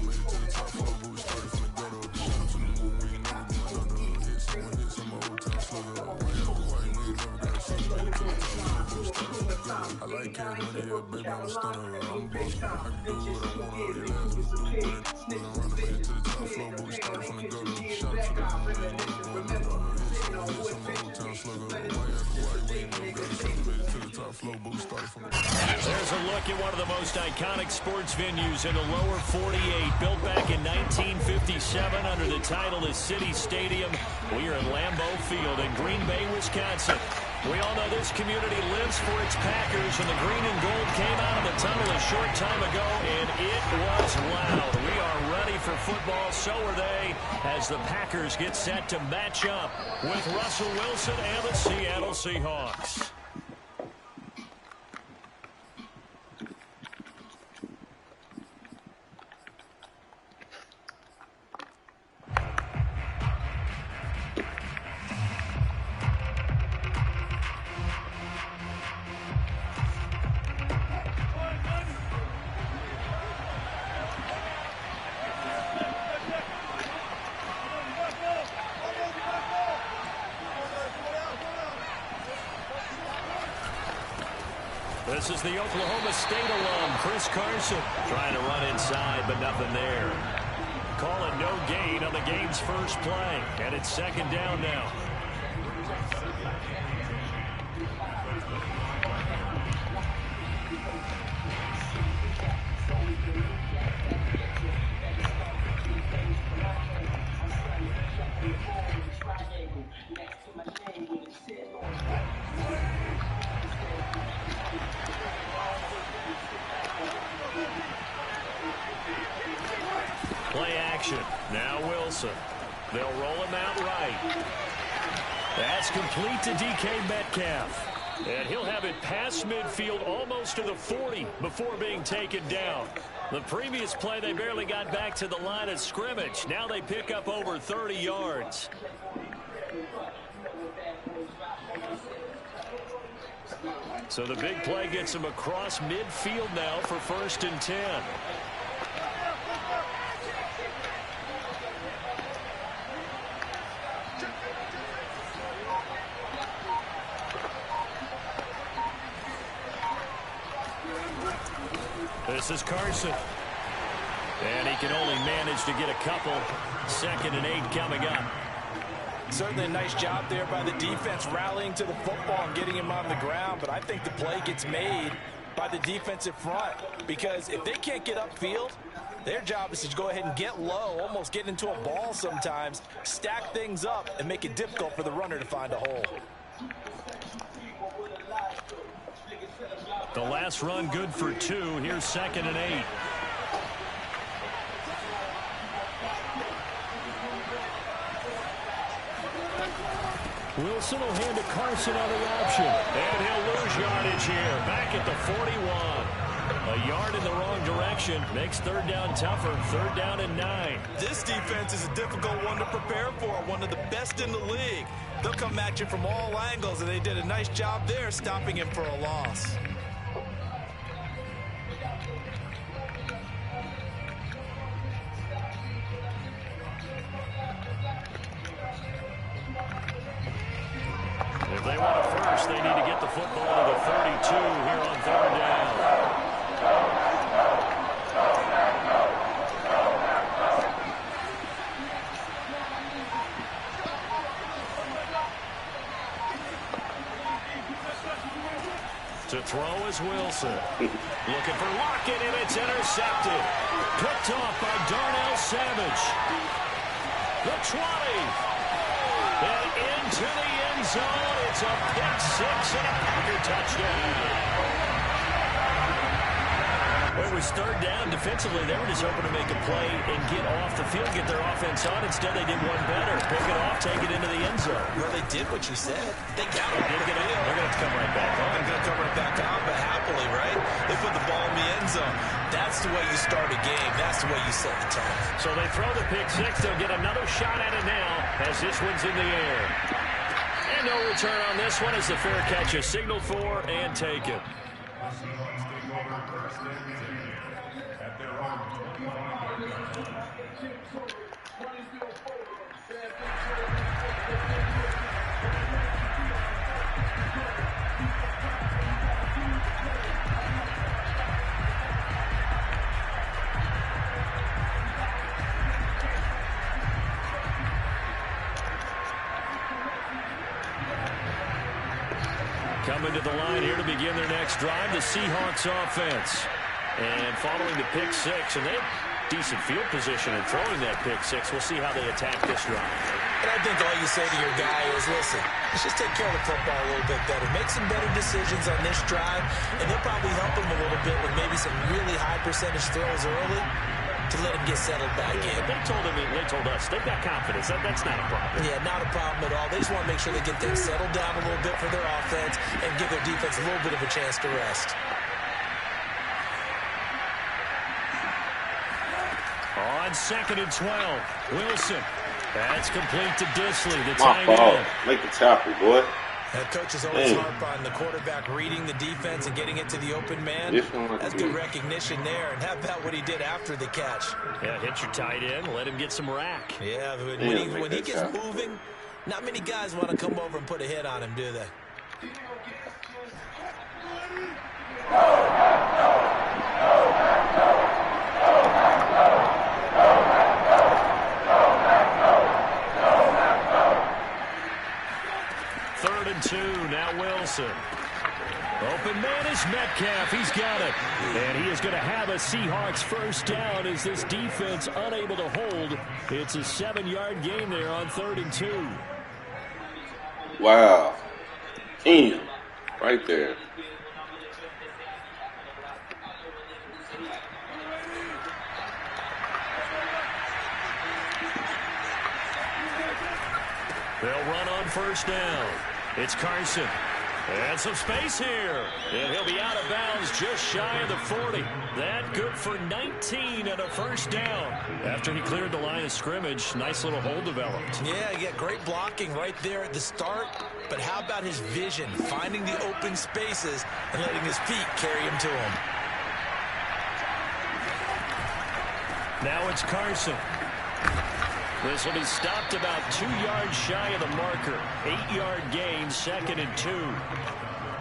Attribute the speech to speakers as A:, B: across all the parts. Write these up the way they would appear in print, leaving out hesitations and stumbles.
A: made it to the top floor, but we started from the gutter. Shout out to the moon, we ain't never going under. Hits on my old town slugger. White, we ain't never got a son. Made it to the top floor, but we started from the gutter. I like cash money, yeah, baby, I'm a stunner. I'm a boss, I can do what I want. Your last was do thing. Wasn't around to made it to the top floor, but we started from the gutter. Shout out to the moon, we ain't never going under. Hits on my old town slugger. White, we ain't never got a son. Made it to the top floor, but we started from the gutter.
B: There's a look at one of the most iconic sports venues in the lower 48, built back in 1957 under the title of City Stadium. We are in Lambeau Field in Green Bay, Wisconsin. We all know this community lives for its Packers, and the green and gold came out of the tunnel a short time ago, and it was loud. We are ready for football, so are they, as the Packers get set to match up with Russell Wilson and the Seattle Seahawks. This is the Oklahoma State alum, Chris Carson, trying to run inside, but nothing there. Calling no gain on the game's first play, and it's second down now. Play action. Now Wilson. They'll roll him out right. That's complete to DK Metcalf. And he'll have it past midfield almost to the 40 before being taken down. The previous play, they barely got back to the line of scrimmage. Now they pick up over 30 yards. So the big play gets him across midfield now for 1st and 10. This is Carson. And he can only manage to get a couple. 2nd and 8 coming up.
C: Certainly a nice job there by the defense rallying to the football and getting him on the ground. But I think the play gets made by the defensive front. Because if they can't get upfield, their job is to go ahead and get low, almost get into a ball sometimes, stack things up, and make it difficult for the runner to find a hole.
B: The last run good for 2. Here's 2nd and 8. Wilson will hand to Carson on the option. And he'll lose yardage here. Back at the 41. A yard in the wrong direction. Makes 3rd down tougher. 3rd down and 9.
C: This defense is a difficult one to prepare for. One of the best in the league. They'll come at you from all angles, and they did a nice job there stopping him for a loss.
B: If they want a first, they need to get the football to the 32 here on 3rd down. To throw is Wilson. Looking for Lockett, and it's intercepted. Picked off by Darnell Savage. The 20. And into the end zone. It's a pick 6 and a Packer touchdown. Well, it was 3rd down. Defensively, they were just hoping to make a play and get off the field, get their offense on. Instead, they did one better. Pick it off, take it into the end zone.
C: Well, they did what you said. They got it.
B: They're going to have to come right back on.
C: They're going to come right back on, but happily, right? They put the ball in the end zone. That's the way you start a game. That's the way you set the tone.
B: So they throw the pick 6. They'll get another shot at it now as this one's in the air. And no return on this one as the fair catch is signaled for and taken. Coming to the line here to begin their next drive, the Seahawks offense. And following the pick six, and they have decent field position in throwing that pick six. We'll see how they attack this drive.
C: And I think all you say to your guy is, listen, let's just take care of the football a little bit better. Make some better decisions on this drive, and they'll probably help him a little bit with maybe some really high percentage throws early to let him get settled back in.
B: They told us they've got confidence. That's not a problem.
C: Yeah, not a problem at all. They just want to make sure they get things settled down a little bit for their offense and give their defense a little bit of a chance to rest.
B: On 2nd and 12, Wilson. That's complete to Disley, the
D: My
B: tight
D: fault.
B: end.
D: Make the tackle, boy.
C: That coach is always harp on the quarterback reading the defense and getting it to the open man. That's good recognition there. And how about what he did after the catch?
B: Yeah, hit your tight end, let him get some rack.
C: Yeah, when he gets moving, not many guys want to come over and put a hit on him, do they?
B: Now Wilson. Open man is Metcalf. He's got it. And he is going to have a Seahawks first down as this defense unable to hold. It's a 7-yard gain there on 3rd and 2.
D: Wow. Damn. Right there.
B: They'll run on first down. It's Carson. And some space here. And he'll be out of bounds just shy of the 40. That good for 19 and a first down. After he cleared the line of scrimmage, nice little hole developed.
C: Yeah, he got great blocking right there at the start. But how about his vision, finding the open spaces and letting his feet carry him to him.
B: Now it's Carson. This will be stopped about 2 yards shy of the marker. 8-yard gain, 2nd and 2.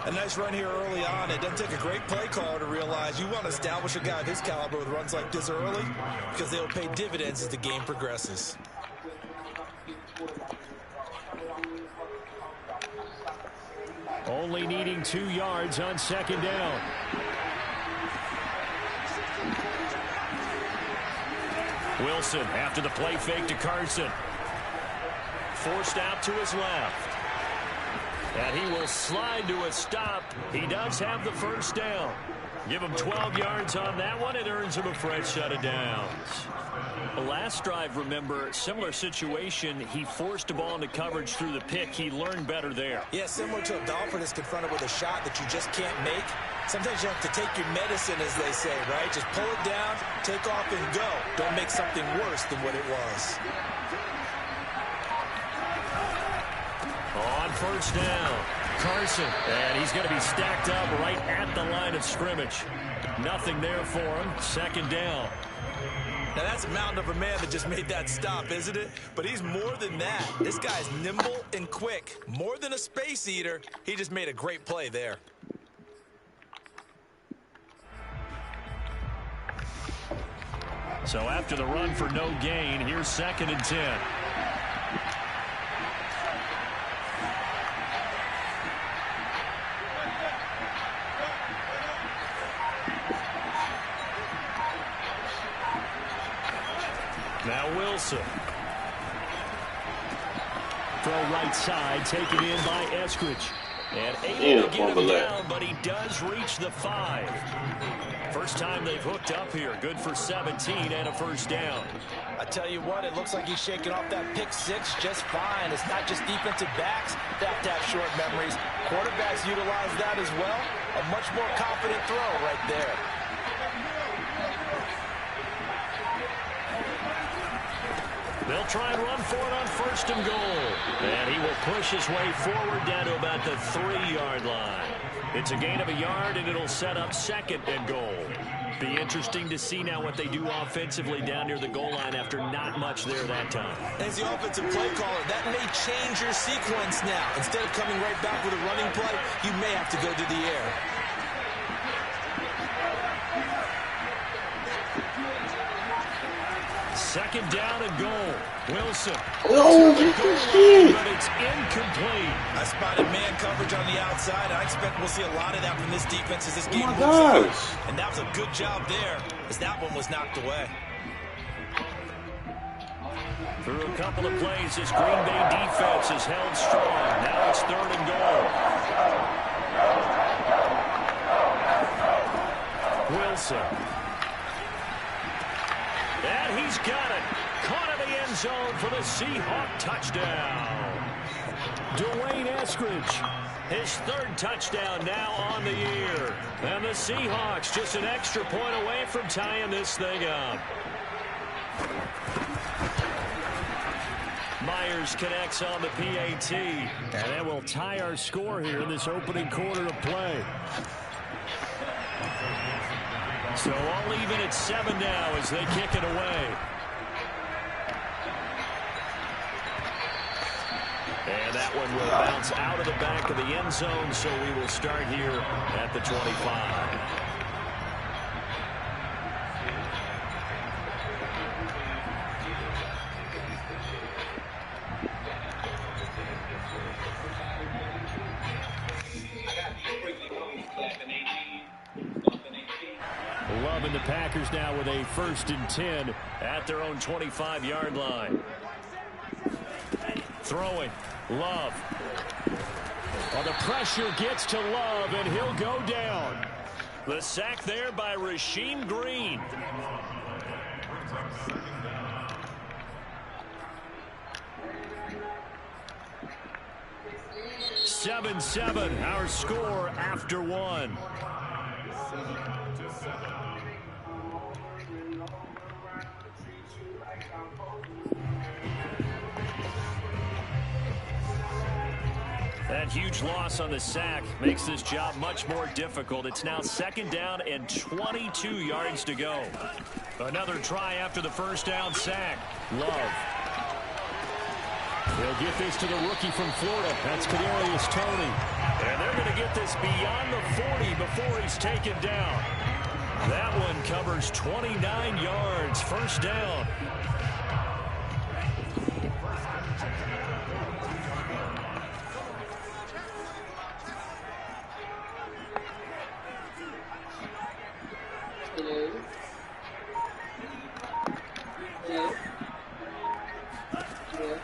C: A nice run here early on. It doesn't take a great play caller to realize you want to establish a guy of his caliber with runs like this early because they'll pay dividends as the game progresses.
B: Only needing 2 yards on 2nd down. Wilson after the play fake to Carson. Forced out to his left. And he will slide to a stop. He does have the first down. Give him 12 yards on that one. It earns him a fresh set of downs. The last drive, remember, similar situation. He forced the ball into coverage through the pick. He learned better there.
C: Yeah, similar to a Dolphin is confronted with a shot that you just can't make. Sometimes you have to take your medicine, as they say, right? Just pull it down, take off, and go. Don't make something worse than what it was.
B: On first down, Carson. And he's going to be stacked up right at the line of scrimmage. Nothing there for him. 2nd down.
C: Now, that's a mountain of a man that just made that stop, isn't it? But he's more than that. This guy's nimble and quick. More than a space eater. He just made a great play there.
B: So after the run for no gain, here's 2nd and 10. Now Wilson. Throw right side, taken in by Eskridge. And able to get him down, but he does reach the 5. First time they've hooked up here. Good for 17 and a first down.
C: I tell you what, it looks like he's shaking off that pick six just fine. It's not just defensive backs that have to have short memories. Quarterbacks utilize that as well. A much more confident throw right there.
B: They'll try and run for it on 1st and goal. And he will push his way forward down to about the 3-yard line. It's a gain of a yard, and it'll set up 2nd and goal. Be interesting to see now what they do offensively down near the goal line after not much there that time.
C: As the offensive play caller, that may change your sequence now. Instead of coming right back with a running play, you may have to go to the air.
B: Second down and goal. Wilson.
D: Oh, shit.
B: But it's incomplete.
C: I spotted man coverage on the outside. I expect we'll see a lot of that from this defense as this game moves
D: gosh.
C: on. And that was a good job there as that one was knocked away.
B: Through a couple of plays, this Green Bay defense is held strong. Now it's third and goal. Wilson. And he's got it. Caught in the end zone for the Seahawk touchdown. Dwayne Eskridge, his third touchdown now on the year. And the Seahawks just an extra point away from tying this thing up. Myers connects on the PAT. And that will tie our score here in this opening quarter of play. So all even at 7 now as they kick it away. And that one will bounce out of the back of the end zone, so we will start here at the 25. Love and the Packers now with a 1st and 10 at their own 25-yard line. Throwing. Love. Well, the pressure gets to Love, and he'll go down. The sack there by Rasheem Green. (7-7) our score after one. That huge loss on the sack makes this job much more difficult. It's now 2nd down and 22 yards to go. Another try after the first down sack. Love. They'll get this to the rookie from Florida. That's Kadarius Toney. And they're going to get this beyond the 40 before he's taken down. That one covers 29 yards. First down.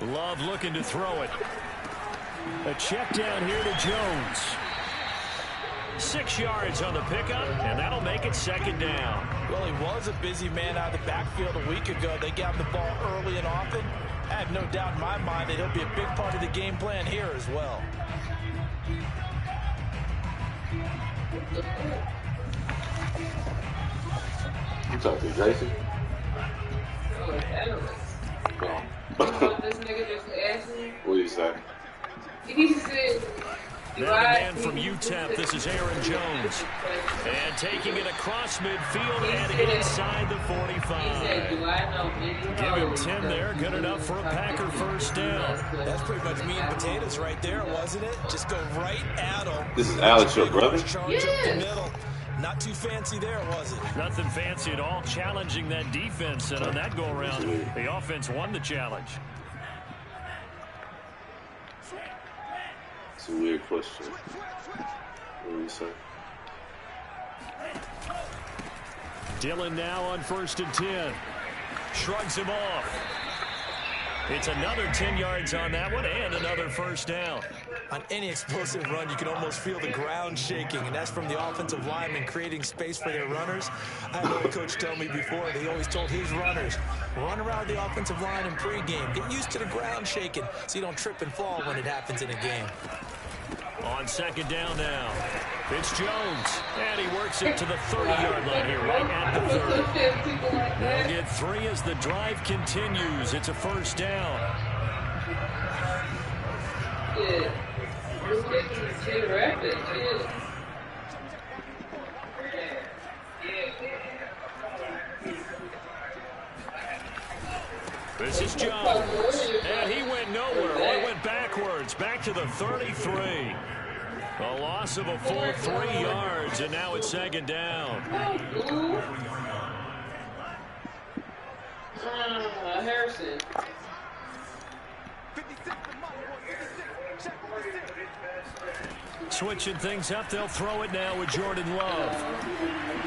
B: Love looking to throw it. A check down here to Jones. 6 yards on the pickup, and that'll make it 2nd down.
C: Well, he was a busy man out of the backfield a week ago. They got him the ball early and often. I have no doubt in my mind that he'll be a big part of the game plan here as well.
D: You talking to Jason?
E: This nigga just asked me.
D: What do you say?
E: He said,
B: now the man from UTEP, this is Aaron Jones. And taking it across midfield and inside the 45. Give him 10 there, good enough for a Packer first down.
C: That's pretty much meat and potatoes right there, wasn't it? Just go right at him.
D: This is Alex, your brother?
C: Charge up the middle. Not too fancy there, was it?
B: Nothing fancy at all, challenging that defense. And on that go-around, the offense won the challenge.
D: It's a weird question. What do you say?
B: Dillon now on 1st and 10. Shrugs him off. It's another 10 yards on that one and another first down.
C: On any explosive run, you can almost feel the ground shaking, and that's from the offensive linemen creating space for their runners. I had a coach tell me before, they always told his runners, run around the offensive line in pregame. Get used to the ground shaking so you don't trip and fall when it happens in a game.
B: On 2nd down now, it's Jones, and he works it to the 30-yard line here, right at the 30. They'll get 3 as the drive continues. It's a first down. This is Jones, and he went nowhere. Well, he went backwards, back to the 33. A loss of a full 3 yards, and now it's 2nd down.
E: Harrison.
B: Switching things up, they'll throw it now with Jordan Love.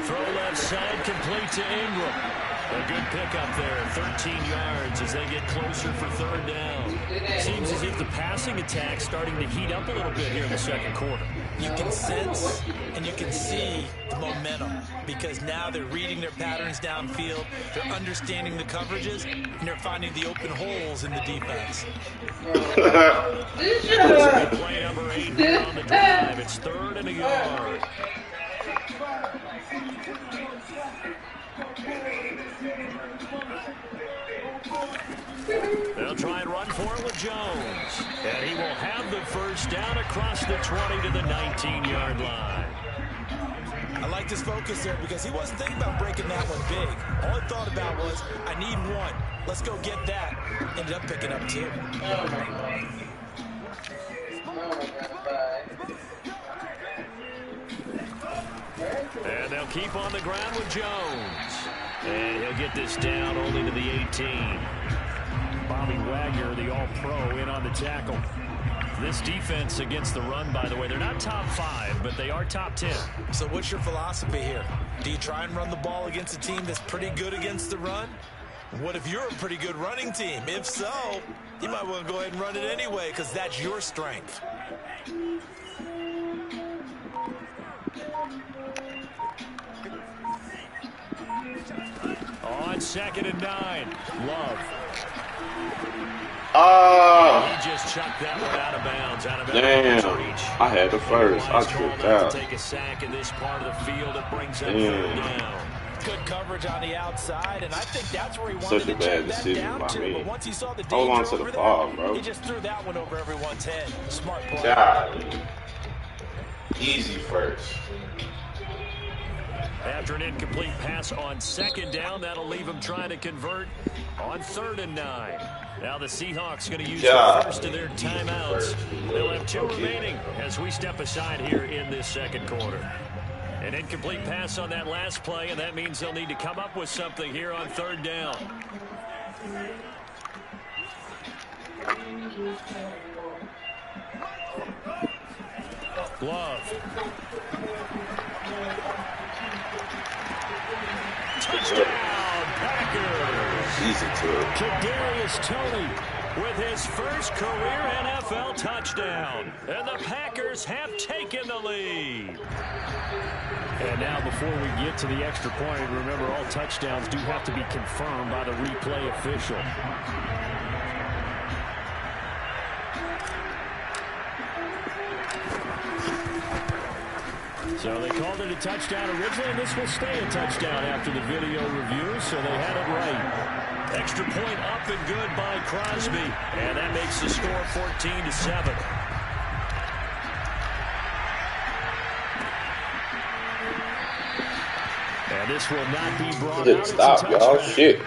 B: Throw left side, complete to Ingram. A good pickup there, 13 yards as they get closer for third down. Seems as if the passing attack's starting to heat up a little bit here in the second quarter.
C: You can sense and you can see the momentum because now they're reading their patterns downfield, they're understanding the coverages, and they're finding the open holes in the defense.
B: Play number 8 here on the drive. It's third and a yard. They'll try and run for it with Jones. And he will have the first down across the 20 to the 19-yard line.
C: I like this focus there because he wasn't thinking about breaking that one big. All he thought about was, I need one. Let's go get that. Ended up picking up 2.
B: And they'll keep on the ground with Jones. And he'll get this down only to the 18. Bobby Wagner, the all-pro, in on the tackle. This defense against the run, by the way, they're not top 5, but they are top 10.
C: So what's your philosophy here? Do you try and run the ball against a team that's pretty good against the run? What if you're a pretty good running team? If so, you might want to go ahead and run it anyway because that's your strength.
B: On 2nd and 9, Love. He just chucked that one out of bounds.
D: Damn.
B: Reach.
D: I had the first. I tripped out.
B: To take a sack in this part of the field. It brings up third down.
C: Good coverage on the outside, and I think that's where he wanted
D: Such a
C: to
D: bad
C: check that
D: decision
C: down
D: by
C: to.
D: me.
C: But once he saw the
D: Hold on
C: danger
D: to the
C: over
D: ball,
C: there,
D: bro.
C: he just threw that one over everyone's head. Smart play.
D: God. Easy first.
B: After an incomplete pass on 2nd down, that'll leave him trying to convert on 3rd and 9. Now the Seahawks going to use the first of their timeouts. They'll have 2 remaining as we step aside here in this second quarter. An incomplete pass on that last play, and that means they'll need to come up with something here on 3rd down. Love. Touchdown, Packers.
D: Easy to it.
B: Kadarius Toney with his first career NFL touchdown. And the Packers have taken the lead. And now before we get to the extra point, remember all touchdowns do have to be confirmed by the replay official. So they called it a touchdown originally, and this will stay a touchdown after the video review, so they had it right. Extra point up and good by Crosby, and that makes the score 14-7. And this will not be brought out.
D: Stop, y'all. Shit.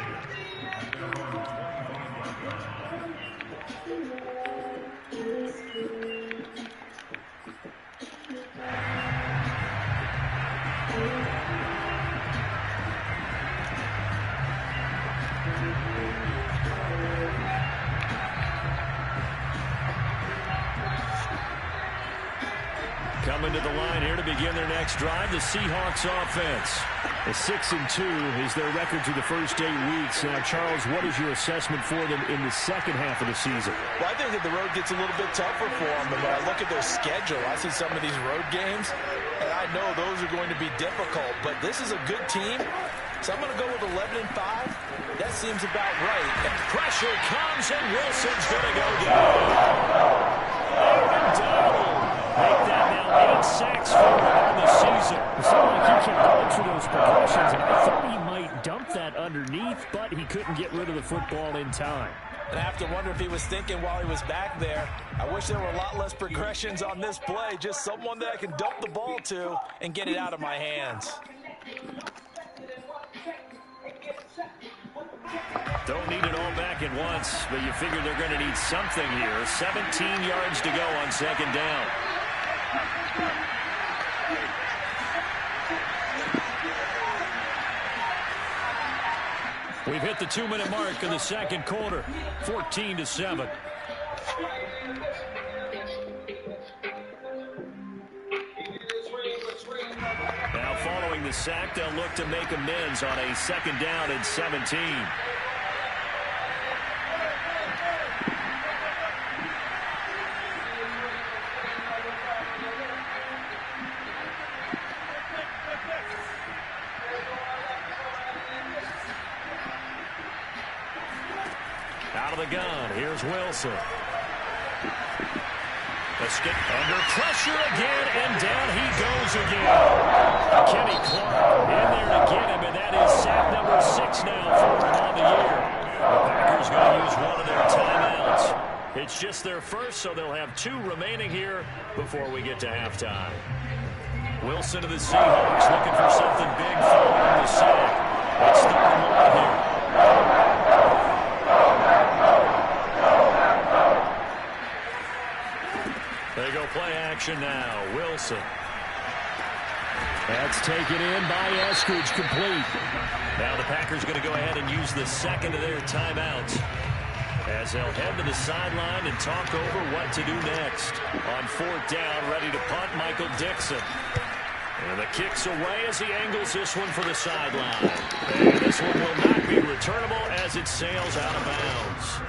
B: Coming to the line here to begin their next drive, the Seahawks offense. A 6-2 is their record through the first 8 weeks. Now, Charles, what is your assessment for them in the second half of the season?
C: Well, I think that the road gets a little bit tougher for them. And when I look at their schedule, I see some of these road games, and I know those are going to be difficult. But this is a good team, so I'm going to go with 11-5. That seems about right.
B: And pressure comes, and Wilson's going to go down. Aaron Donald. Make that now 8 sacks for him on the season.
F: It seemed like he kept going through those progressions, and I thought he might dump that underneath, but he couldn't get rid of the football in time.
C: And I have to wonder if he was thinking while he was back there, I wish there were a lot less progressions on this play, just someone that I can dump the ball to and get it out of my hands.
B: Don't need it all back at once, but you figure they're going to need something here. 17 yards to go on 2nd down. We've hit the 2-minute mark of the second quarter, 14-7. Now following the sack, they'll look to make amends on a 2nd down and 17. Out of the gun, here's Wilson. Under pressure again, and down he goes again. Kenny Clark in there to get him, and that is sack number 6 now for him on the year. The Packers going to use one of their timeouts. It's just their first, so they'll have 2 remaining here before we get to halftime. Wilson to the Seahawks looking for something big following the sack. It's 3rd and 1 here. They go play action now. Wilson. That's taken in by Eskridge, complete. Now the Packers going to go ahead and use the 2nd of their timeouts as they'll head to the sideline and talk over what to do next. On 4th down, ready to punt, Michael Dixon. And the kick's away as he angles this one for the sideline. And this one will not be returnable as it sails out of bounds.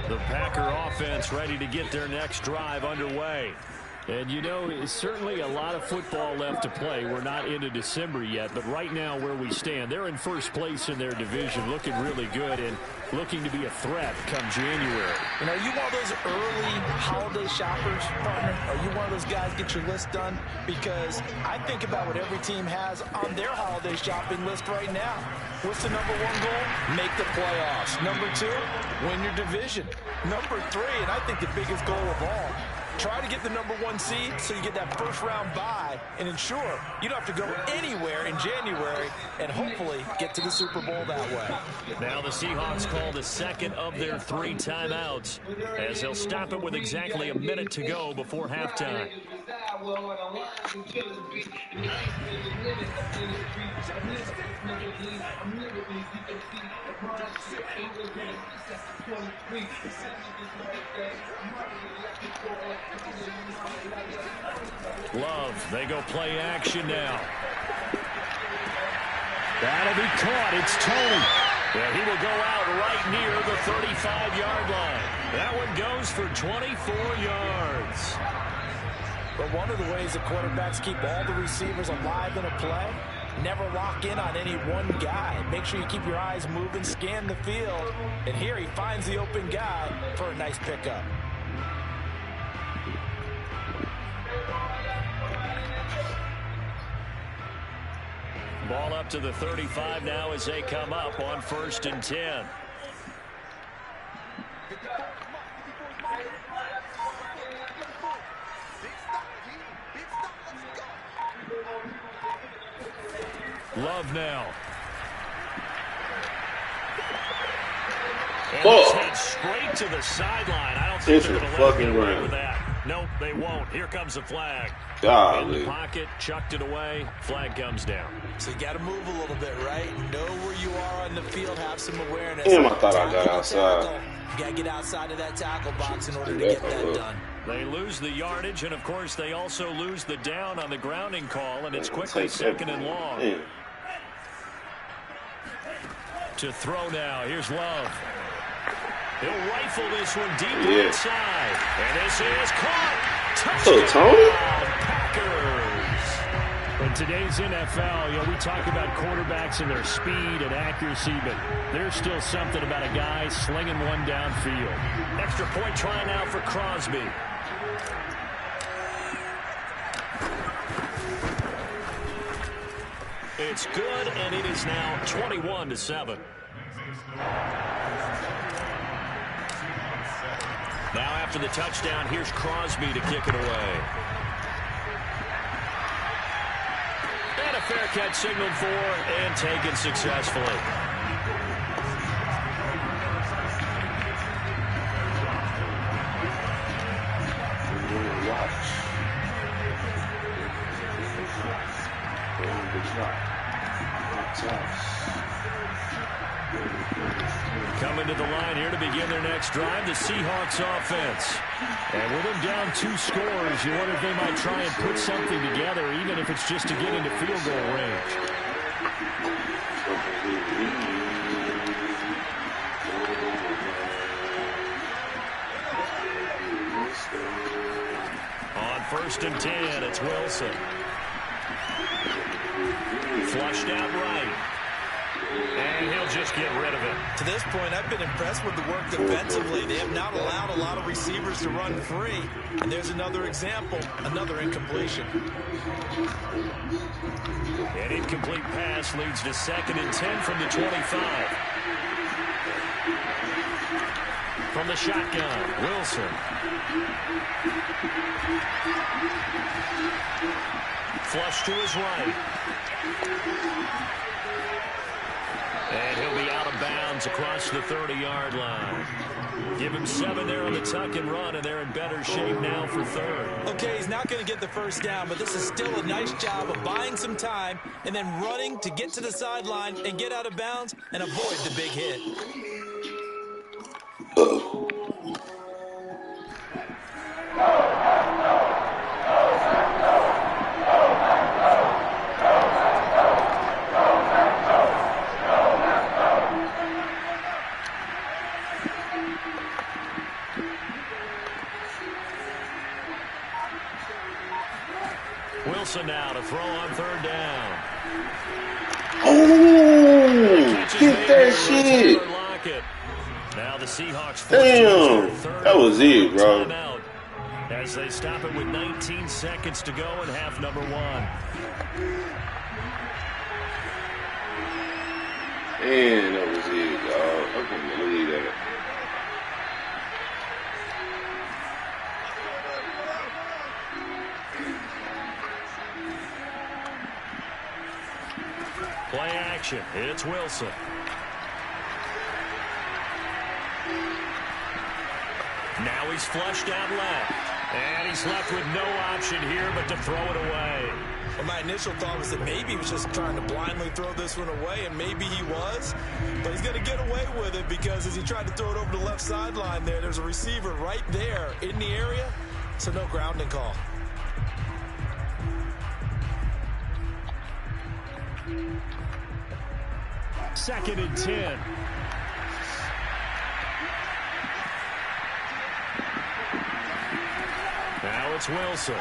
B: The Packer offense ready to get their next drive underway. And, you know, it's certainly a lot of football left to play. We're not into December yet, but right now where we stand, they're in first place in their division, looking really good and looking to be a threat come January.
C: You know, you one of those early holiday shoppers, partner? Are you one of those guys get your list done? Because I think about what every team has on their holiday shopping list right now. What's the number 1 goal? Make the playoffs. Number 2, win your division. Number 3, and I think the biggest goal of all, try to get the number 1 seed so you get that first-round bye and ensure you don't have to go anywhere in January and hopefully get to the Super Bowl that way.
B: Now the Seahawks call the 2nd of their 3 timeouts as they'll stop it with exactly a minute to go before halftime. Love, they go play action now. That'll be caught. It's Tony. Yeah, he will go out right near the 35-yard line. That one goes for 24 yards.
C: But one of the ways the quarterbacks keep all the receivers alive in a play, never lock in on any one guy. Make sure you keep your eyes moving, scan the field. And here he finds the open guy for a nice pickup.
B: Ball up to the 35 now as they come up on 1st and 10. Love now. And it's head straight to the sideline. I don't think they're going to let him get away with that. Nope, they won't. Here comes the flag. In the pocket, chucked it away. Flag comes down.
C: So you got to move a little bit, right? Know where you are on the field, have some awareness.
D: Damn, I thought I got outside.
C: You got to get outside of that tackle box in order to get that done.
B: They lose the yardage, and, of course, they also lose the down on the grounding call, and it's quickly 2nd and long.
D: Man.
B: To throw now. Here's Love. He'll rifle this one deep inside. And this is caught. Touchdown, Packers. In today's NFL, you know, we talk about quarterbacks and their speed and accuracy, but there's still something about a guy slinging one downfield. Extra point try now for Crosby. It's good, and it is now 21-7. Now after the touchdown, here's Crosby to kick it away. And a fair catch signaled for and taken successfully. Coming to the line here to begin their next drive, the Seahawks offense. And with them down 2 scores, you wonder if they might try and put something together, even if it's just to get into field goal range. On 1st and 10, it's Wilson. Flushed out right. And he'll just get rid of it.
C: To this point, I've been impressed with the work defensively. They have not allowed a lot of receivers to run free. And there's another example, another incompletion.
B: An incomplete pass leads to 2nd and 10 from the 25. From the shotgun, Wilson. Flush to his right. And he'll be out of bounds across the 30-yard line. Give him 7 there on the tuck and run, and they're in better shape now for 3rd.
C: Okay, he's not going to get the first down, but this is still a nice job of buying some time and then running to get to the sideline and get out of bounds and avoid the big hit.
B: Wilson now to throw on 3rd down.
D: Oh, get that shit.
B: Now the Seahawks.
D: Damn, that was it, bro.
B: Timeout as they stop it with 19 seconds to go in half number 1.
D: Man, that was it, dog. I couldn't believe that.
B: Play action. It's Wilson. Now he's flushed out left. And he's left with no option here but to throw it away.
C: Well, my initial thought was that maybe he was just trying to blindly throw this one away, and maybe he was. But he's going to get away with it because as he tried to throw it over the left sideline there's a receiver right there in the area, so no grounding call.
B: Second and 10. Now it's Wilson.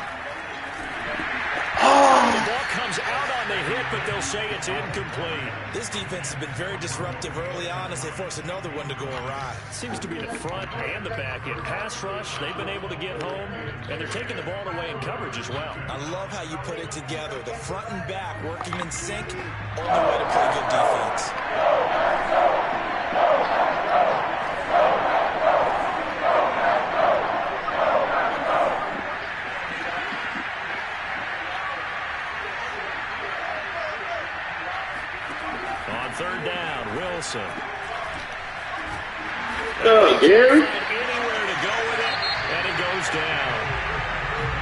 B: The ball comes out on the hit, but they'll say it's incomplete.
C: This defense has been very disruptive early on as they force another one to go awry.
B: Seems to be the front and the back end. Pass rush, they've been able to get home, and they're taking the ball away in coverage as well.
C: I love how you put it together. The front and back working in sync. Only way to play good defense.
B: On 3rd down, Wilson.
D: Oh, Gary.
B: Anywhere to go with it, and it goes down.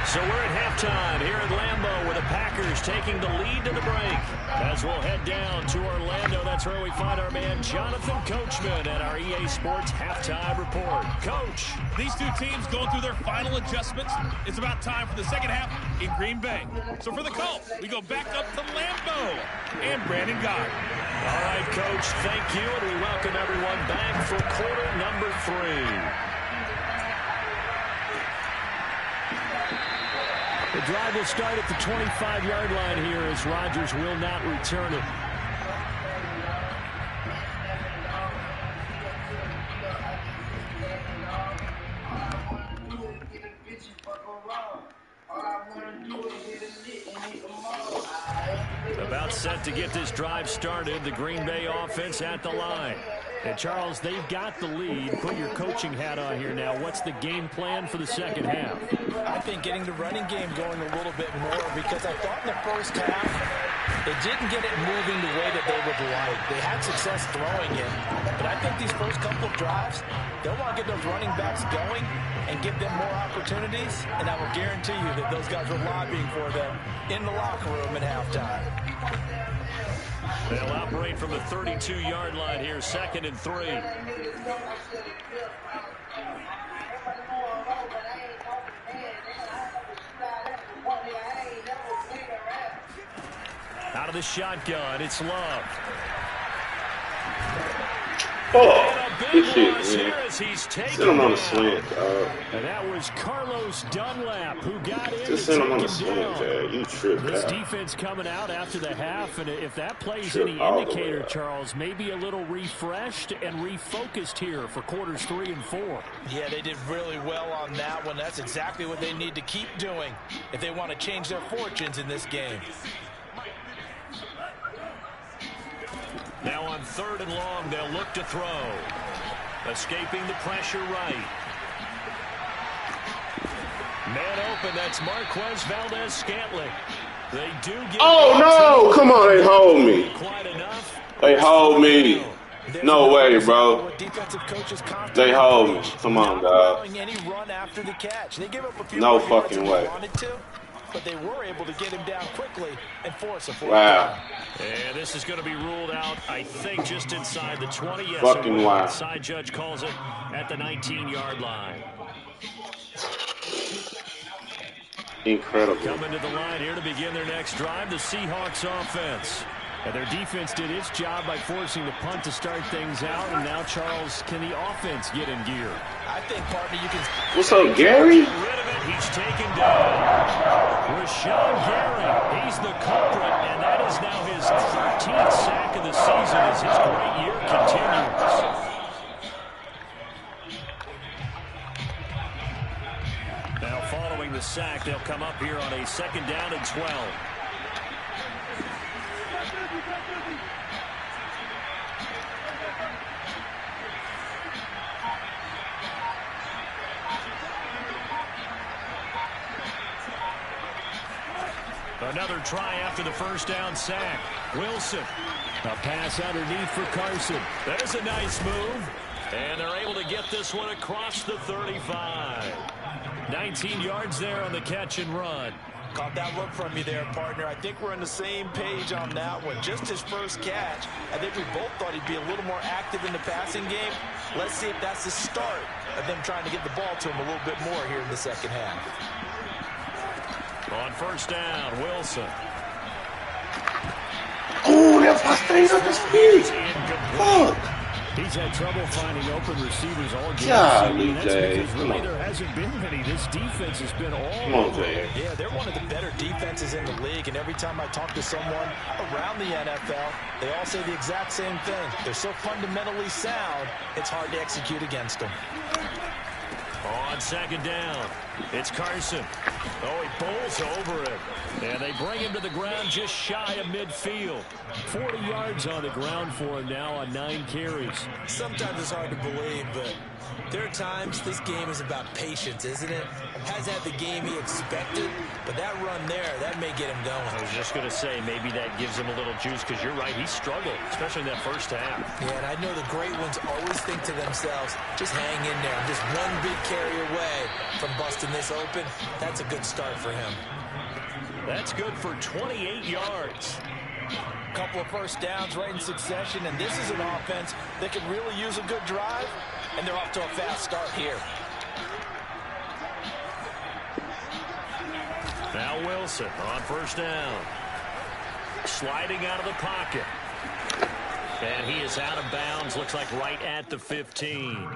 B: So we're at halftime here at Lambeau with the Packers taking the lead to the break. As we'll head down to Orlando, that's where we find our man Jonathan Coachman at our EA Sports Halftime Report. Coach.
G: These two teams going through their final adjustments. It's about time for the second half in Green Bay. So for the Colts, we go back up to Lambeau and Brandon Guy.
B: All right, Coach, thank you, and we welcome everyone back for quarter number 3. The drive will start at the 25-yard line here as Rodgers will not return it. About set to get this drive started, the Green Bay offense at the line. And Charles, they've got the lead. Put your coaching hat on here now. What's the game plan for the second half?
C: I think getting the running game going a little bit more because I thought in the first half They didn't get it moving the way that they would like. They had success throwing it, but I think these first couple of drives, they'll want to get those running backs going and give them more opportunities, and I will guarantee you that those guys were lobbying for them in the locker room at halftime.
B: They'll operate from the 32-yard line here, 2nd and 3. Out of the shotgun, it's Love.
D: Oh, good shit, man.
B: He's
D: Send him on a slant, dog.
F: And that was Carlos Dunlap who got in.
D: Just send him on a slant, dog. You tripped
F: This
D: out.
F: defense coming out after the half, and if that plays
D: Trip
F: any
D: all the
F: indicator,
D: way out.
F: Charles, maybe a little refreshed and refocused here for quarters 3 and 4.
C: Yeah, they did really well on that one. That's exactly what they need to keep doing if they want to change their fortunes in this game.
B: Now on 3rd and long, they'll look to throw. Escaping the pressure right. Man open, that's Marquez Valdez-Scantling. They do get...
D: Oh, no! Come on, they hold me.
B: Quite enough.
D: They hold me. No way, bro. They hold me. Come on, dog. No fucking way.
C: But they were able to get him down quickly and force a fourth
D: Wow.
C: down.
B: And this is going to be ruled out, I think, just inside the 20. Yes,
D: Fucking wow.
B: Side judge calls it at the 19-yard line.
D: Incredible.
B: Coming to the line here to begin their next drive, the Seahawks offense.
F: And their defense did its job by forcing the punt to start things out. And now, Charles, can the offense get in gear?
C: I think, partner, you can...
D: What's up, Gary?
B: Get rid of it. He's taken down. Rashawn Gary, he's the culprit, and that is now his 13th sack of the season as his great year continues. Now following the sack, they'll come up here on a 2nd down and 12. Another try after the first down sack. Wilson.
F: A pass underneath for Carson.
B: There's a nice move. And they're able to get this one across the 35. 19 yards there on the catch and run.
C: Caught that look from you there, partner. I think we're on the same page on that one. Just his first catch. I think we both thought he'd be a little more active in the passing game. Let's see if that's the start of them trying to get the ball to him a little bit more here in the second half.
B: On first down, Wilson.
D: Oh, that's my staying up his feet. Fuck.
F: He's had trouble finding open receivers all game.
D: Golly,
F: That's
D: Jay.
F: because
D: Come
F: really
D: on.
F: there hasn't been many. This defense has been all
D: Come on,
F: over.
D: Jay.
C: Yeah, they're one of the better defenses in the league, and every time I talk to someone around the NFL, they all say the exact same thing. They're so fundamentally sound, it's hard to execute against them.
B: On 2nd down, it's Carson. Oh, he bowls over it. And they bring him to the ground just shy of midfield.
F: 40 yards on the ground for him now on 9 carries.
C: Sometimes it's hard to believe, but there are times this game is about patience, isn't it? Has had the game he expected, but that run there, that may get him going.
B: I was just going to say, maybe that gives him a little juice, because you're right, he struggled, especially in that first half.
C: Yeah, and I know the great ones always think to themselves, just hang in there. I'm just one big carry away from busting this open. That's a good start for him.
B: That's good for 28 yards.
C: Couple of first downs right in succession, and this is an offense that can really use a good drive, and they're off to a fast start here.
B: Now Wilson on first down. Sliding out of the pocket. And he is out of bounds, looks like right at the 15.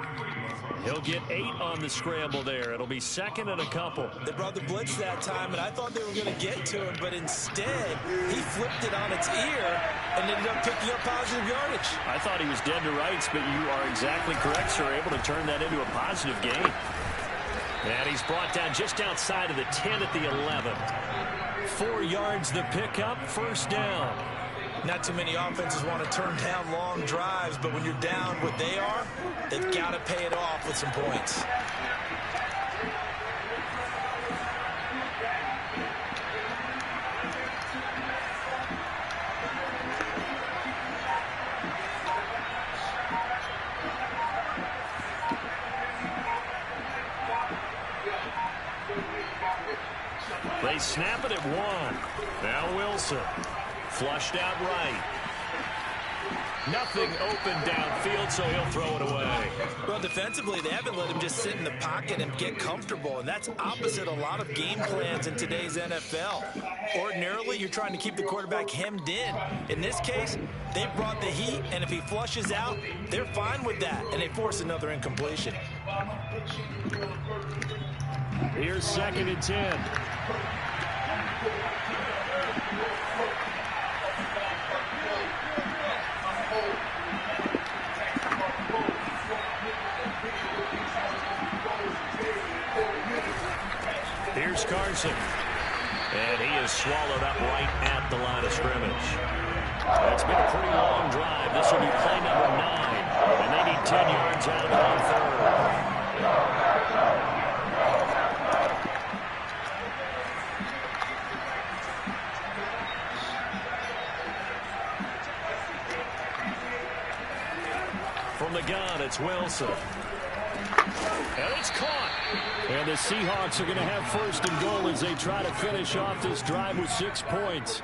B: He'll get 8 on the scramble there. It'll be 2nd and a couple.
C: They brought the blitz that time, and I thought they were going to get to him, but instead, he flipped it on its ear and ended up picking up positive yardage.
B: I thought he was dead to rights, but you are exactly correct, sir. Able to turn that into a positive gain. And he's brought down just outside of the 10 at the 11. 4 yards the pickup, first down.
C: Not too many offenses want to turn down long drives, but when you're down what they are, they've got to pay it off with some points.
B: They snap it at 1. Now Wilson. Flushed out right. Nothing open downfield, so he'll throw it away.
C: Well, defensively, they haven't let him just sit in the pocket and get comfortable, and that's opposite a lot of game plans in today's NFL. Ordinarily, you're trying to keep the quarterback hemmed in. In this case, they brought the heat, and if he flushes out, they're fine with that, and they force another incompletion.
F: Here's 2nd and 10.
B: Here's Carson. And he is swallowed up right at the line of scrimmage. It's been a pretty long drive. This will be play number 9. And they need 10 yards out on 3rd. From the gun, it's Wilson. And it's caught.
F: And the Seahawks are going to have 1st and goal as they try to finish off this drive with 6 points.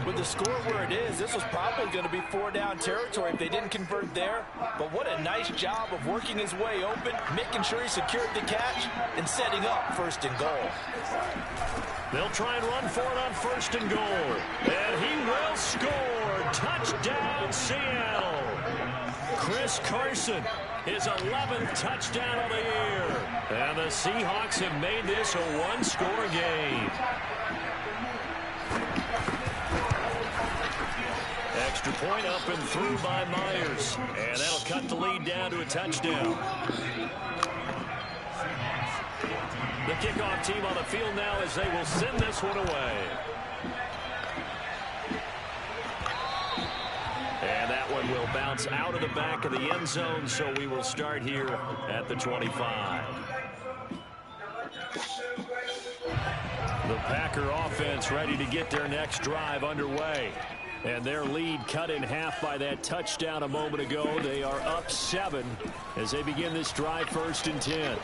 C: With the score where it is, this was probably going to be 4-down territory if they didn't convert there. But what a nice job of working his way open, making sure he secured the catch, and setting up 1st and goal.
B: They'll try and run for it on 1st and goal. And he will score. Touchdown, Seattle. Chris Carson, his 11th touchdown of the year. And the Seahawks have made this a 1-score game. Extra point up and through by Myers. And that'll cut the lead down to a touchdown. The kickoff team on the field now as they will send this one away. And that one will bounce out of the back of the end zone, so we will start here at the 25. The Packer offense ready to get their next drive underway. And their lead cut in half by that touchdown a moment ago. They are up 7 as they begin this drive 1st and 10.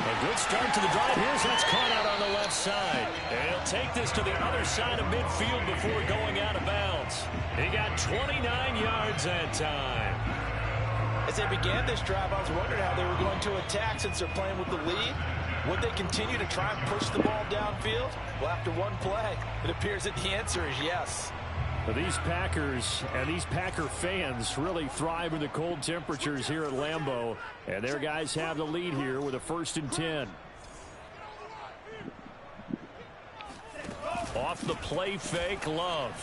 B: A good start to the drive. That's caught out on the left side. And he'll take this to the other side of midfield before going out of bounds. He got 29 yards that time.
C: As they began this drive, I was wondering how they were going to attack since they're playing with the lead. Would they continue to try and push the ball downfield? Well, after one play, it appears that the answer is yes.
F: But these Packers and these Packer fans really thrive in the cold temperatures here at Lambeau. And their guys have the lead here with a 1st and 10. Off the play fake, Love.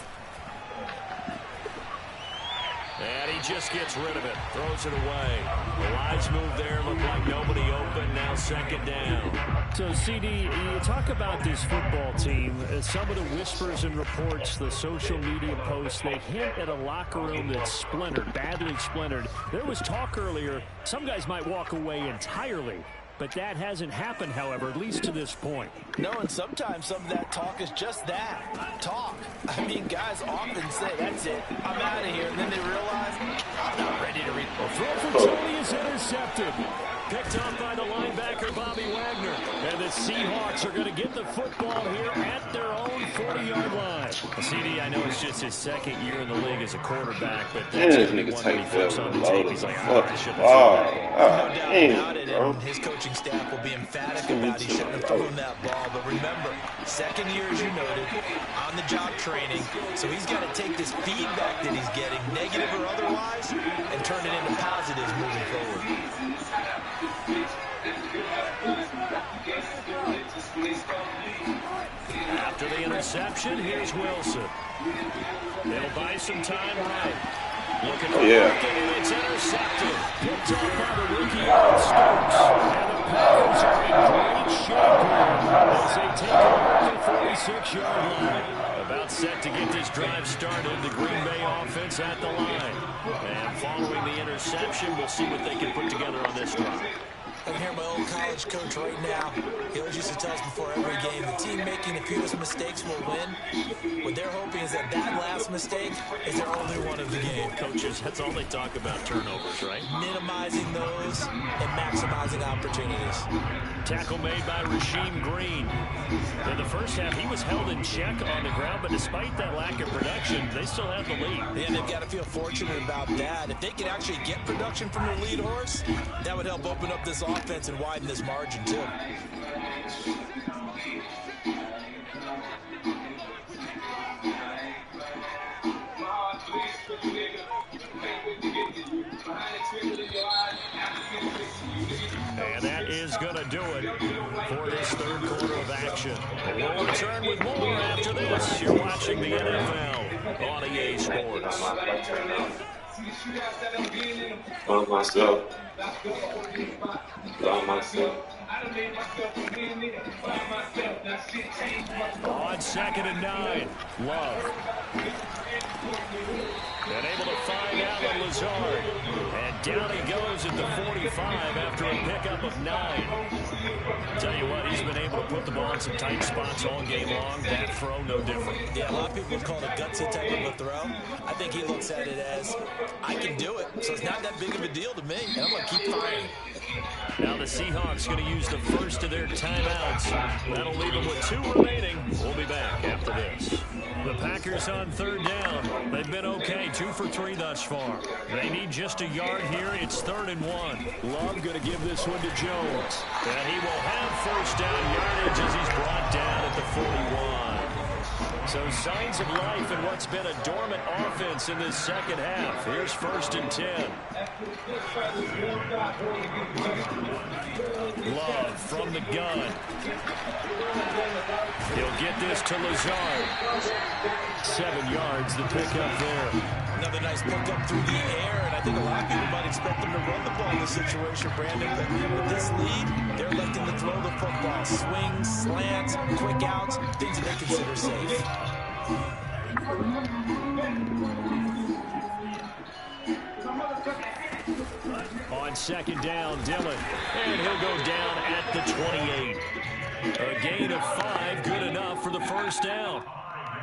F: And he just gets rid of it. Throws it away. The wise move there. Looked like nobody open. Now 2nd down. So, CD, you talk about this football team. Some of the whispers and reports, the social media posts, they hint at a locker room that's splintered, badly splintered. There was talk earlier, some guys might walk away entirely. But that hasn't happened, however, at least to this point.
C: No, and sometimes some of that talk is just that, talk. I mean, guys often say, that's it, I'm out of here, and then they realize, I'm not ready to read.
F: A throw from Tony is intercepted. Picked up by the linebacker, Bobby Wagner. And the Seahawks are going to get the football here at their own 40-yard line.
B: CD, I know it's just his 2nd year in the league as a quarterback, but that's one when he flips on the tape. He's like, I shouldn't have thrown that.
C: No doubt about it, and his coaching staff will be emphatic about he shouldn't have thrown that ball. But remember, 2nd year, as you noted, on-the-job training. So he's got to take this feedback that he's getting, negative or otherwise, and turn it into positives moving forward.
B: After the interception, here's Wilson. They'll buy some time right. Looking for and it's intercepted. Picked up by the rookie Stokes. And the Packers are in great shape here as they take over the 46-yard line. About set to get this drive started. The Green Bay offense at the line. And following the interception, we'll see what they can put together on this drive.
C: I'm here, my old college coach right now. He always used to tell us before every game, the team making the fewest mistakes will win. What they're hoping is that last mistake is their only one of the game.
B: Coaches, that's all they talk about, turnovers, right?
C: Minimizing those and maximizing opportunities.
B: Tackle made by Rasheem Green. In the first half, he was held in check on the ground, but despite that lack of production, they still have the lead.
C: And they've got to feel fortunate about that. If they can actually get production from their lead horse, that would help open up this offense and widen this margin, too.
B: And that is going to do it for this third quarter of action. We'll return with more after this. You're watching the NFL on EA Sports.
D: Love myself. Love myself.
B: On 2nd and 9, Love. And able to find Allen Lazard. And down he goes at the 45 after a pickup of 9. Tell you what, he's been able to put the ball in some tight spots all game long. That throw, no different.
C: Yeah, a lot of people would call it a gutsy type of a throw. I think he looks at it as, I can do it, so it's not that big of a deal to me, and I'm going to keep firing.
B: Now the Seahawks going to use the first of their timeouts. That'll leave them with 2 remaining. We'll be back after this. The Packers on 3rd down. They've been okay, 2 for 3 thus far. They need just a yard here. It's 3rd and 1. Love going to give this one to Jones. And he will have first down yardage as he's brought down at the 41. So signs of life in what's been a dormant offense in this second half. Here's 1st and 10. Love from the gun. He'll get this to Lazard. 7 yards, the pickup there.
C: Another nice pickup through the air, and I think a lot of people might expect them to run the ball in this situation, Brandon. But with this lead, they're electing to throw the football. Swings, slants, quick outs, things that they consider safe.
B: On 2nd down, Dillon. And he'll go down at the 28. A gain of 5, good enough for the first down.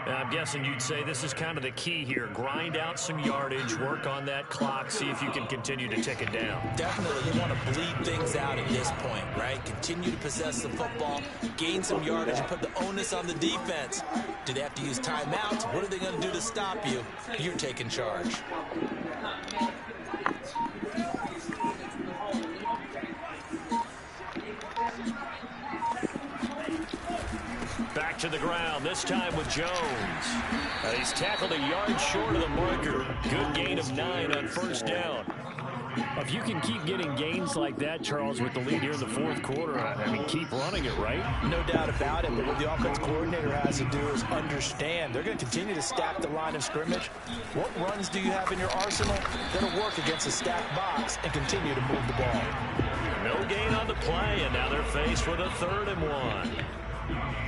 B: I'm guessing you'd say this is kind of the key here. Grind out some yardage, work on that clock, see if you can continue to tick it down.
C: Definitely, you want to bleed things out at this point, right? Continue to possess the football, gain some yardage, and put the onus on the defense. Do they have to use timeouts? What are they going to do to stop you? You're taking charge.
B: Back to the ground, this time with Jones. He's tackled a yard short of the marker. Good gain of 9 on first down. If you can keep getting gains like that, Charles, with the lead here in the 4th quarter, I mean, keep running it, right?
C: No doubt about it, but what the offense coordinator has to do is understand. They're going to continue to stack the line of scrimmage. What runs do you have in your arsenal that'll work against a stacked box and continue to move the ball?
B: No gain on the play, and now they're faced with a 3rd and 1.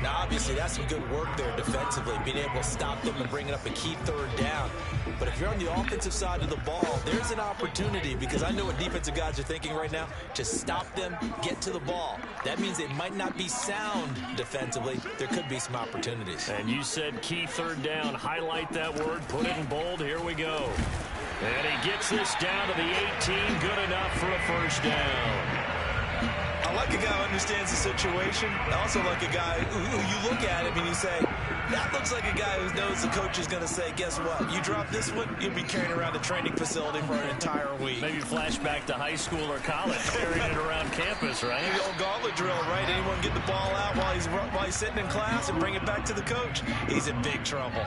C: Now, obviously, that's some good work there defensively, being able to stop them and bringing up a key 3rd down. But if you're on the offensive side of the ball, there's an opportunity, because I know what defensive guys are thinking right now. Just stop them, get to the ball. That means they might not be sound defensively. There could be some opportunities.
B: And you said key 3rd down. Highlight that word, put it in bold. Here we go. And he gets this down to the 18. Good enough for a first down.
C: I like a guy who understands the situation. I also like a guy who you look at him and you say, that looks like a guy who knows the coach is going to say, guess what? You drop this one, you'll be carrying around the training facility for an entire week.
B: Maybe flashback to high school or college, carrying it around campus, right?
C: The old gauntlet drill, right? Anyone get the ball out while he's sitting in class and bring it back to the coach? He's in big trouble.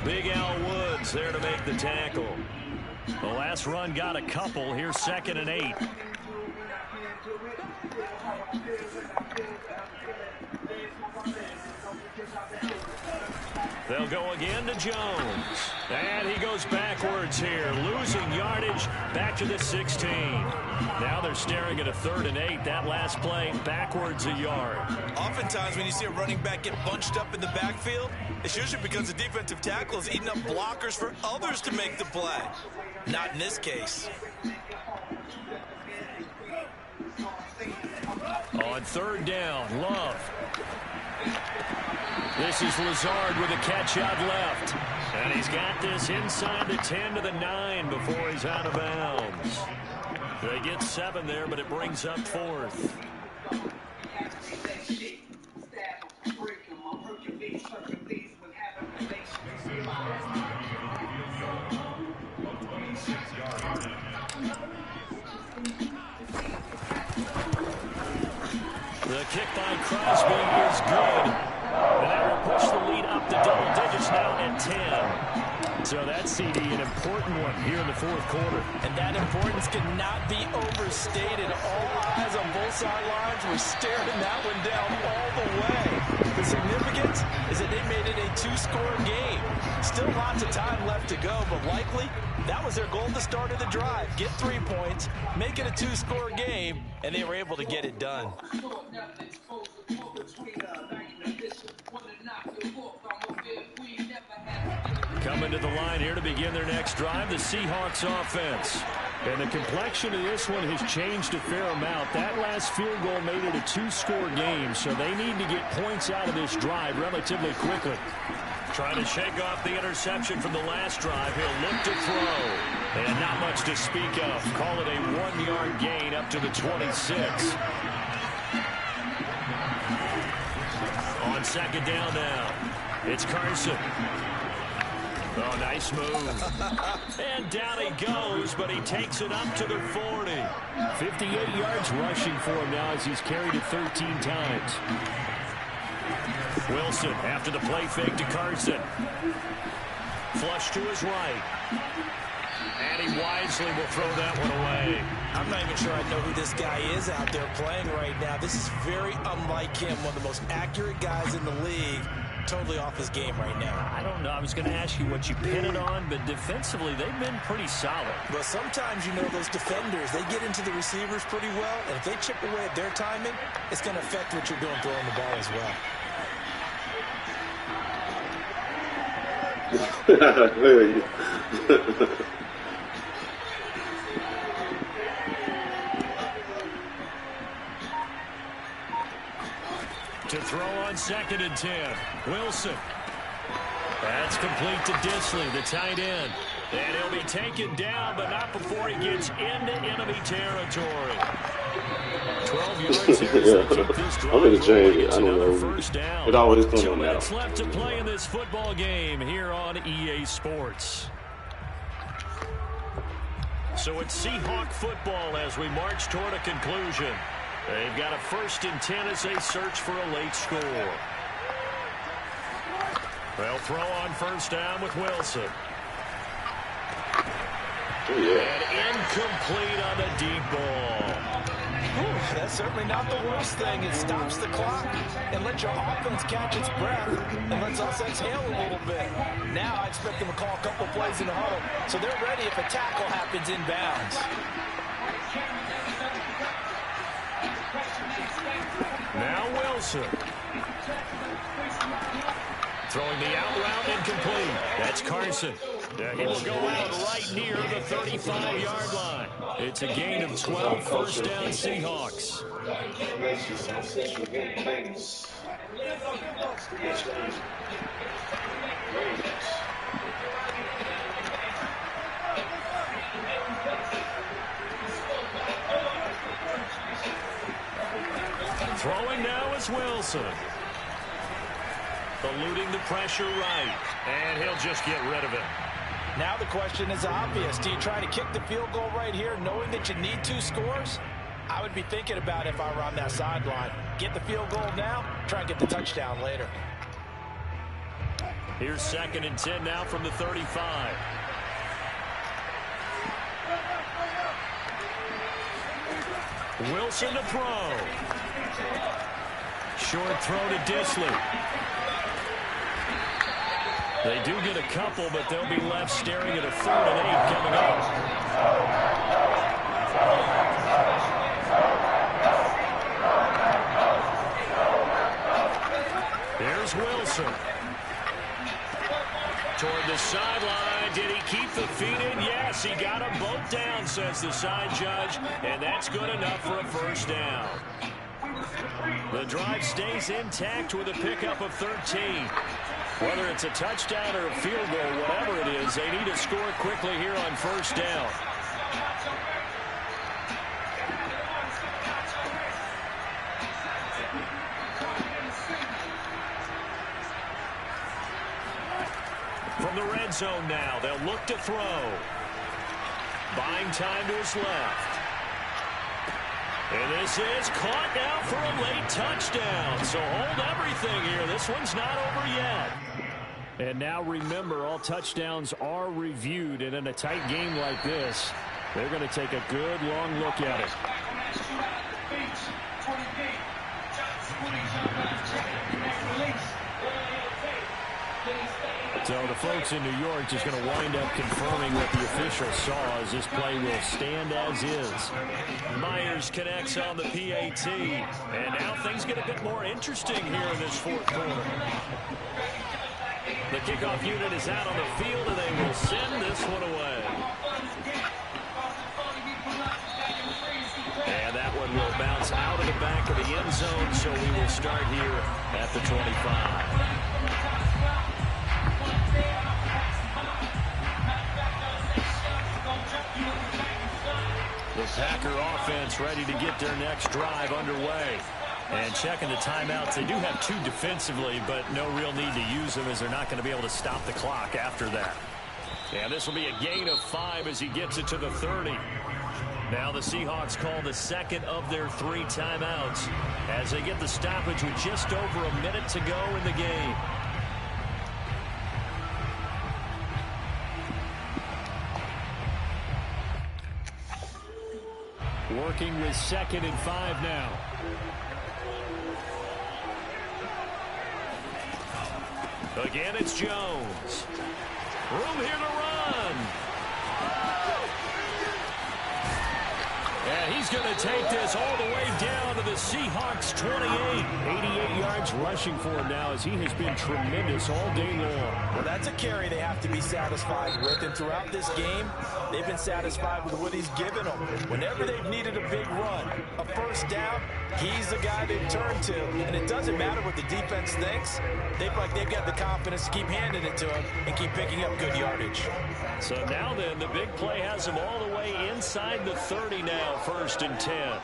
B: Big Al Woods there to make the tackle. The last run got a couple. Here's 2nd and 8. They'll go again to Jones. And he goes backwards here, losing yardage back to the 16. Now they're staring at a 3rd and 8. That last play, backwards a yard.
C: Oftentimes when you see a running back get bunched up in the backfield, it's usually because the defensive tackle is eating up blockers for others to make the play. Not in this case.
B: On 3rd down, Love. This is Lazard with a catch out left. And he's got this inside the 10 to the 9 before he's out of bounds. They get 7 there, but it brings up 4th. The kick by Crosby is good. And that will push the lead up to double digits now at 10. So that's, CD, an important one here in the fourth quarter.
C: And that importance cannot be overstated. All eyes on both sidelines were staring that one down all the way. The significance is that they made it a two-score game. Still lots of time left to go, but likely that was their goal at the start of the drive. Get 3 points, make it a two-score game, and they were able to get it done.
B: Coming to the line here to begin their next drive, the Seahawks offense. And the complexion of this one has changed a fair amount. That last field goal made it a two-score game, so they need to get points out of this drive relatively quickly. Trying to shake off the interception from the last drive. He'll look to throw. And not much to speak of. Call it a 1-yard gain up to the 26. On second down now, it's Carson. Oh, nice move. And down he goes, but he takes it up to the 40. 58 yards rushing for him now as he's carried it 13 times. Wilson after the play fake to Carson. Flush to his right. And he wisely will throw that one away.
C: I'm not even sure I know who this guy is out there playing right now. This is very unlike him, one of the most accurate guys in the league. Totally off his game right now.
B: I don't know. I was going to ask you what you pin it on, but defensively, they've been pretty solid.
C: Well, sometimes, you know, those defenders, they get into the receivers pretty well, and if they chip away at their timing, it's going to affect what you're doing throwing the ball as well.
B: To throw on second and 10. Wilson. That's complete to Disley, the tight end. And he'll be taken down, but not before he gets into enemy territory. 12 yards there as they keep this drive rolling. It's another first down.
D: It always comes
B: 2
D: on
B: minutes
D: now.
B: left to play in this football game here on EA Sports. So it's Seahawk football as we march toward a conclusion. They've got a 1st and 10 as they search for a late score. They'll throw on first down with Wilson.
D: Oh, yeah.
B: And incomplete on the deep ball.
C: Whew, that's certainly not the worst thing. It stops the clock and lets your offense catch its breath and lets us exhale a little bit. Now I expect them to call a couple plays in the huddle so they're ready if a tackle happens inbounds.
B: Now Wilson. Throwing the out route incomplete. That's Carson. He will go out right near the 35-yard line. It's a gain of 12, first down Seahawks. Throwing now is Wilson. Eluding the pressure right. And he'll just get rid of it.
C: Now the question is obvious. Do you try to kick the field goal right here knowing that you need 2 scores? I would be thinking about it if I were on that sideline. Get the field goal now, try and get the touchdown later.
B: Here's 2nd and 10 now from the 35. Wilson to throw. Short throw to Disley. They do get a couple, but they'll be left staring at a 3rd and 8 coming up. Here's Wilson. Toward the sideline. Did he keep the feet in? Yes, he got them both down, says the side judge, and that's good enough for a first down. The drive stays intact with a pickup of 13. Whether it's a touchdown or a field goal, whatever it is, they need to score quickly here on first down. end zone now. They'll look to throw. Buying time to his left. And this is caught now for a late touchdown. So hold everything here. This one's not over yet.
F: And now remember, all touchdowns are reviewed. And in a tight game like this, they're going to take a good long look at it. So the folks in New York just going to wind up confirming what the official saw, as this play will stand as is.
B: Myers connects on the PAT. And now things get a bit more interesting here in this fourth quarter. The kickoff unit is out on the field, and they will send this one away. And that one will bounce out of the back of the end zone, so we will start here at the 25. The Packer offense ready to get their next drive underway. And checking the timeouts, they do have 2 defensively, but no real need to use them as they're not going to be able to stop the clock after that. And this will be a gain of 5 as he gets it to the 30. Now the Seahawks call the second of their 3 timeouts as they get the stoppage with just over a minute to go in the game.
F: Working with 2nd and 5 now.
B: Again, it's Jones. Room here to run. And he's going to take this all the way down to the Seahawks 28.
F: 88 yards rushing for him now, as he has been tremendous all day long.
C: Well, that's a carry they have to be satisfied with. And throughout this game, they've been satisfied with what he's given them. Whenever they've needed a big run, a first down, he's the guy they've turned to. And it doesn't matter what the defense thinks. They've got the confidence to keep handing it to him and keep picking up good yardage.
B: So now then, the big play has them all the way inside the 30 now, 1st and 10.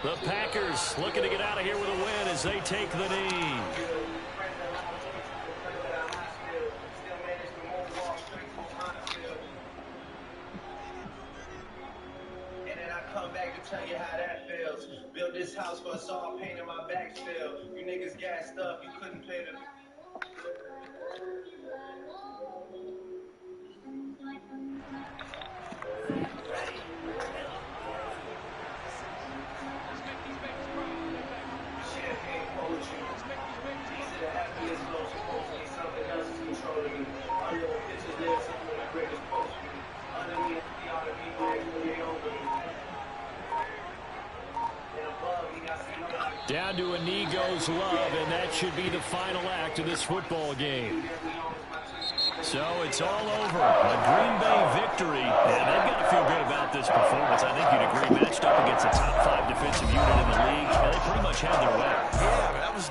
B: The Packers looking to get out of here with a win as they take the knee.
H: Tell you how that feels. Build this house for us all, painting my back still. You niggas gassed up, you couldn't pay the... Champagne poetry. These are the happiest flows, supposedly something else is controlling me. Under the pictures live some of the greatest poetry. Under me, the art of me, way over me.
F: Down to a knee goes Love, and that should be the final act of this football game.
B: So it's all over. A Green Bay victory, and they've got to feel good about this performance. I think you'd agree, matched up against a top 5 defensive unit in the league, and they pretty much had their way.
C: Yeah, that was